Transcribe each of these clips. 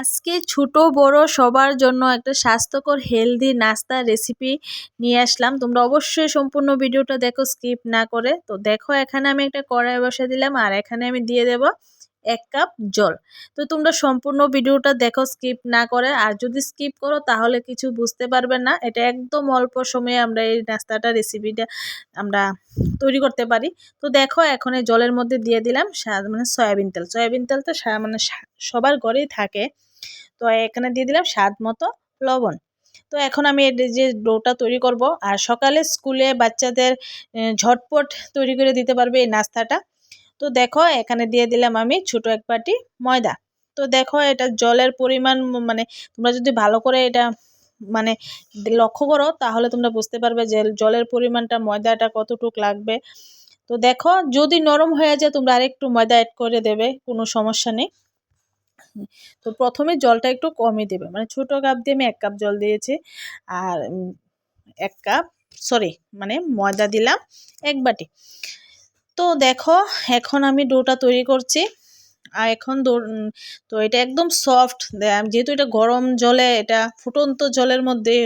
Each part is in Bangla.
আজকে ছোট বড় সবার জন্য একটা স্বাস্থ্যকর হেলদি নাস্তার রেসিপি নিয়ে আসলাম। তোমরা অবশ্যই সম্পূর্ণ ভিডিওটা দেখো স্কিপ না করে। তো দেখো এখানে আমি একটা কড়াই বসিয়ে দিলাম আর এখানে আমি দিয়ে দেব 1 কাপ জল। তো তোমরা সম্পূর্ণ ভিডিওটা দেখো স্কিপ না করে। আর যদি স্কিপ করো তাহলে কিছু বুঝতে পারবে না। এটা একদম অল্প সময়ে আমরা এই নাস্তাটা রেসিপিটা আমরা তৈরি করতে পারি। তো দেখো এখন এই জলের মধ্যে দিয়ে দিলাম মানে সয়াবিন তেল। সয়াবিন তেল তো মানে সবার ঘরেই থাকে। তো এখানে দিয়ে দিলাম স্বাদ মতো লবণ। তো এখন আমি যে ডোটা তৈরি করব আর সকালে স্কুলে বাচ্চাদের ঝটপট তৈরি করে দিতে পারবে এই নাস্তাটা। তো দেখো এখানে দিয়ে দিলাম আমি ছোট এক বাটি ময়দা। তো দেখো এটা জলের পরিমাণ মানে তোমরা যদি ভালো করে এটা মানে লক্ষ্য করো তাহলে তোমরা বুঝতে পারবে যে জলের পরিমাণটা ময়দাটা কতটুক লাগবে। তো দেখো যদি নরম হয়ে যায় তোমরা আরেকটু ময়দা অ্যাড করে দেবে, কোনো সমস্যা নেই। তো প্রথমে জলটা একটু কমই দেবে, মানে ছোট কাপ দিয়ে আমি 1 কাপ জল দিয়েছি। আর 1 কাপ মানে ময়দা দিলাম 1 বাটি। তো দেখো এখন আমি ডোটা তৈরি করছি। আর এখন তো এটা একদম সফট, যেহেতু এটা গরম জলে, এটা ফুটন্ত জলের মধ্যে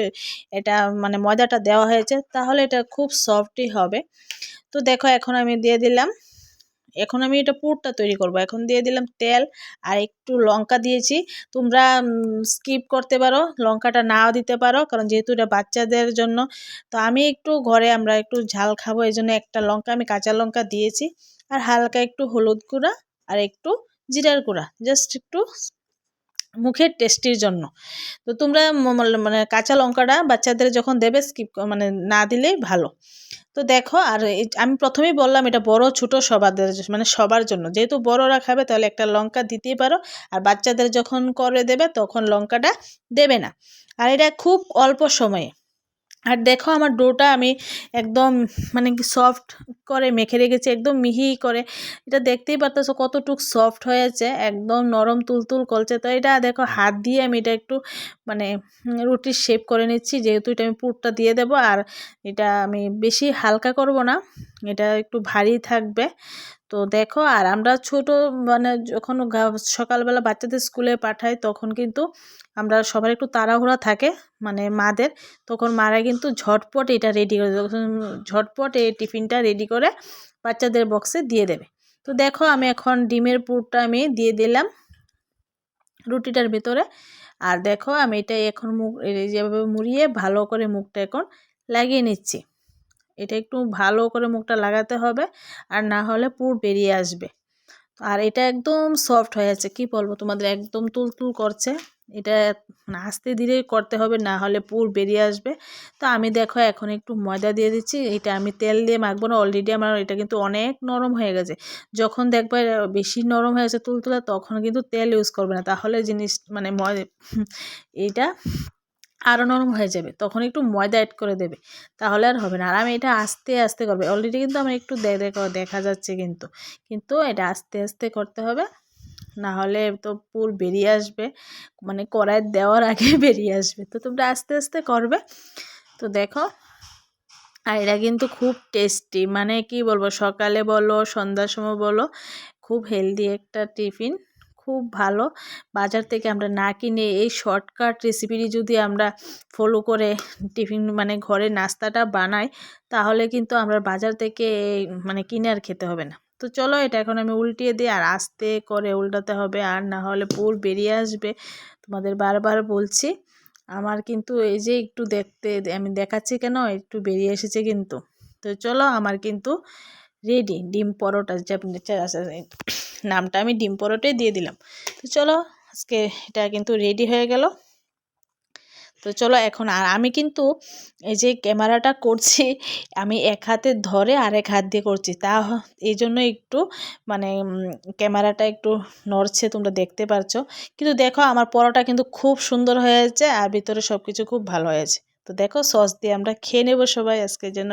এটা মানে ময়দাটা দেওয়া হয়েছে, তাহলে এটা খুব সফটই হবে। তো দেখো এখন আমি দিয়ে দিলাম, এখন আমি এটা পুরটা তৈরি করব। এখন দিয়ে দিলাম তেল আর একটু লঙ্কা দিয়েছি। তোমরা স্কিপ করতে পারো, লঙ্কাটা নাও দিতে পারো, কারণ যেহেতু এটা বাচ্চাদের জন্য। তো আমি একটু ঘরে আমরা একটু ঝাল খাবো, এই জন্য একটা লঙ্কা আমি কাঁচা লঙ্কা দিয়েছি। আর হালকা একটু হলুদ গুঁড়া আর একটু জিরার গুঁড়া, জাস্ট একটু মুখের টেস্টির জন্য। তো তোমরা মানে কাঁচা লঙ্কাটা বাচ্চাদের যখন দেবে স্কিপ মানে না দিলেই ভালো। তো দেখো আর আমি প্রথমেই বললাম এটা বড় ছোট সবাদের মানে সবার জন্য, যেহেতু বড়রা খাবে তাহলে একটা লঙ্কা দিতেই পারো। আর বাচ্চাদের যখন করে দেবে তখন লঙ্কাটা দেবে না। আর এটা খুব অল্প সময়ে। আর দেখো আমার ডোটা আমি একদম মানে কি সফট করে মেখে রেখেছি, একদম মিহি করে। এটা দেখতেই পারতেছো কতটুক সফট হয়েছে, একদম নরম তুলতুল করছে। তো এটা দেখো হাত দিয়ে আমি এটা একটু মানে রুটির শেপ করে নিচ্ছি, যেহেতু এটা আমি পুরটা দিয়ে দেব। আর এটা আমি বেশি হালকা করব না, এটা একটু ভারী থাকবে। তো দেখো আর আমরা ছোট মানে যখন সকালবেলা বাচ্চাদের স্কুলে পাঠাই তখন কিন্তু আমরা সবার একটু তাড়াহুড়া থাকে, মানে মাদের। তখন মারা কিন্তু ঝটপট এটা রেডি করে দেবে, ঝটপট এই টিফিনটা রেডি করে বাচ্চাদের বক্সে দিয়ে দেবে। তো দেখো আমি এখন ডিমের পুরটা আমি দিয়ে দিলাম রুটিটার ভিতরে। আর দেখো আমি এটা এখন মুখ যেভাবে মুড়িয়ে ভালো করে মুখটা এখন লাগিয়ে নিচ্ছি। এটা একটু ভালো করে মুখটা লাগাতে হবে, আর না হলে পুর বেরিয়ে আসবে। আর এটা একদম সফট হয়ে আছে, কি বলবো তোমাদের, একদম তুলতুল করছে। এটা আস্তে ধীরে করতে হবে, না হলে পুর বেরিয়ে আসবে। তো আমি দেখো এখন একটু ময়দা দিয়ে দিচ্ছি। এটা আমি তেল দিয়ে মাখবো না, অলরেডি আমার এটা কিন্তু অনেক নরম হয়ে গেছে। যখন দেখবে বেশি নরম হয়ে গেছে তুলতুলা, তখন কিন্তু তেল ইউজ করবে না, তাহলে জিনিস মানে এইটা আরও নরম হয়ে যাবে। তখন একটু ময়দা অ্যাড করে দেবে, তাহলে আর হবে না। আর আমি এটা আস্তে আস্তে করবে, অলরেডি কিন্তু আমার একটু দেখা যাচ্ছে, কিন্তু এটা আস্তে আস্তে করতে হবে, না হলে তো পুর বেরিয়ে আসবে, মানে কড়াই দেওয়ার আগে বেরিয়ে আসবে। তো তোমরা আস্তে আস্তে করবে। তো দেখো আর এটা কিন্তু খুব টেস্টি, মানে কি বলবো, সকালে বলো সন্ধ্যার সময় বলো, খুব হেলদি একটা টিফিন, খুব ভালো। বাজার থেকে আমরা না কিনে এই শর্টকাট রেসিপিটি যদি আমরা ফলো করে টিফিন মানে ঘরে নাস্তাটা বানাই, তাহলে কিন্তু আমরা বাজার থেকে মানে কিনে আর খেতে হবে না। তো চলো এটা এখন আমি উল্টিয়ে দিই, আর আস্তে করে উল্টাতে হবে, আর না হলে পুর বেরিয়ে আসবে। তোমাদের বারবার বলছি, আমার কিন্তু এই যে একটু দেখতে আমি দেখাচ্ছি কেন, একটু বেরিয়ে এসেছে কিন্তু। তো চলো আমার কিন্তু রেডি ডিম পরোটা, নামটা আমি ডিম পরোটাই দিয়ে দিলাম। তো চলো আজকে এটা কিন্তু রেডি হয়ে গেল। তো চলো এখন আর আমি কিন্তু এই যে ক্যামেরাটা করছি, আমি এক হাতে ধরে আরেক হাত দিয়ে করছি, এই জন্য একটু মানে ক্যামেরাটা একটু নড়ছে, তোমরা দেখতে পারছো। কিন্তু দেখো আমার পরোটা কিন্তু খুব সুন্দর হয়েছে, আর ভিতরে সব কিছু খুব ভালো হয়েছে। তো দেখো সস দিয়ে আমরা খেয়ে নেবো সবাই আজকের জন্য।